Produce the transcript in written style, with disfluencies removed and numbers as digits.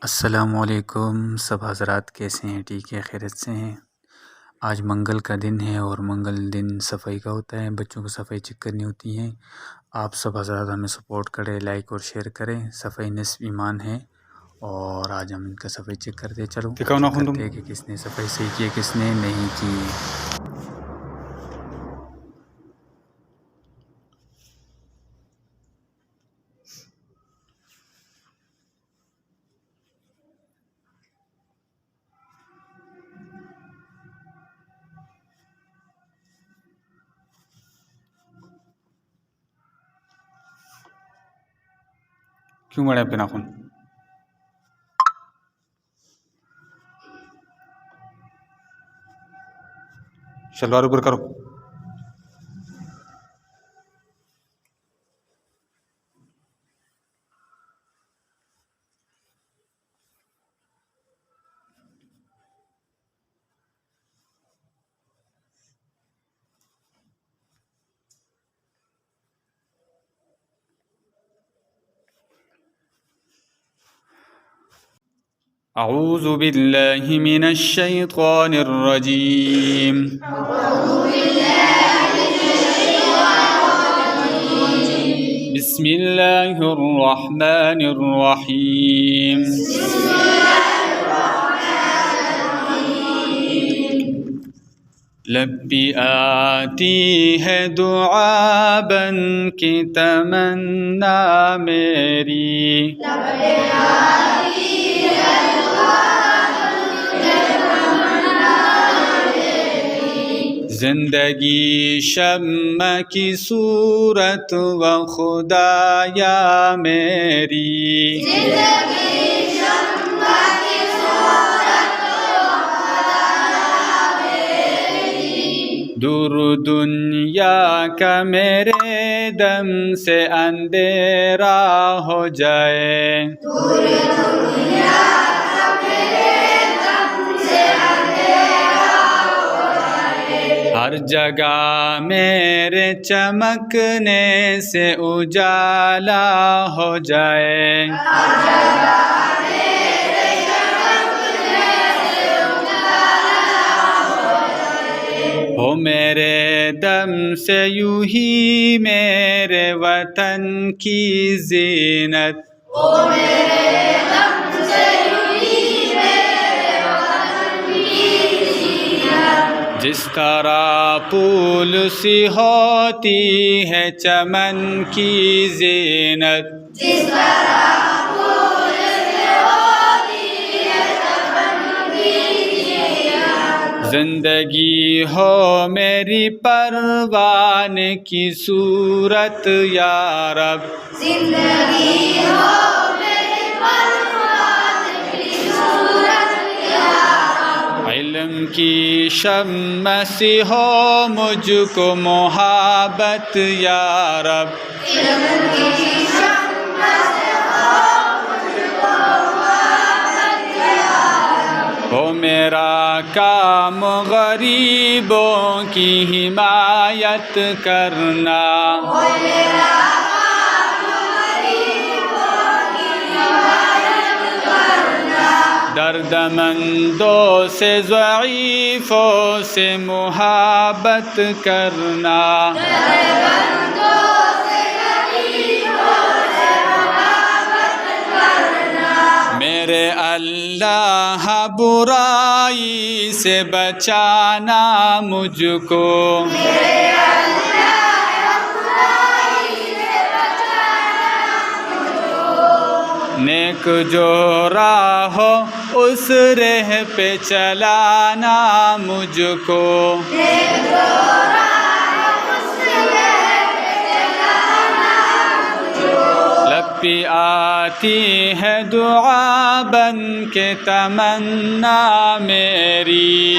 अस्सलामुअलैकुम सब हज़रात, कैसे हैं? ठीक है, खैरियत से हैं। आज मंगल का दिन है और मंगल दिन सफाई का होता है। बच्चों को सफाई चेक करनी होती है। आप सब हज़रात हमें सपोर्ट करें, लाइक और शेयर करें। सफाई निस्फ़ ईमान है और आज हम इनका सफाई चेक करते हैं। चलो चेक करते हैं कि किसने सफाई सही की है, किसने नहीं की। क्यों बड़े पे नाखून? शलवार ऊपर करो। अऊज़ु बिल्लाहि मिनश शैतानिर रजीम। बिस्मिल्लाहिर रहमानिर रहीम। लब्बी आती है दुआ बन के तमन्ना मेरी। जिंदगी शम्मा की सूरत व खुदाया मेरी। दूर दुनिया का मेरे दम से अंधेरा हो जाए। हर जगह मेरे चमकने से उजाला हो जाए। हो मेरे दम से यूं ही मेरे वतन की ज़ीनत। जिस तरह फूल सी होती है चमन की ज़ीनत। जिंदगी हो मेरी परवान की सूरत या रब। जिंदगी हो मेरी परवान की सूरत या रब। इल्म की शम्मा सी हो मुझको मोहब्बत या रब। हो मेरा काम गरीबों की हिमायत करना। दर्दमंदों से ज़ईफ़ों से मुहब्बत करना। मेरे अल्लाह बुराई से बचाना मुझको। नेक जो राह हो उस राह पे चलाना मुझको। लब्बी आती है दुआ बन के तमन्ना मेरी।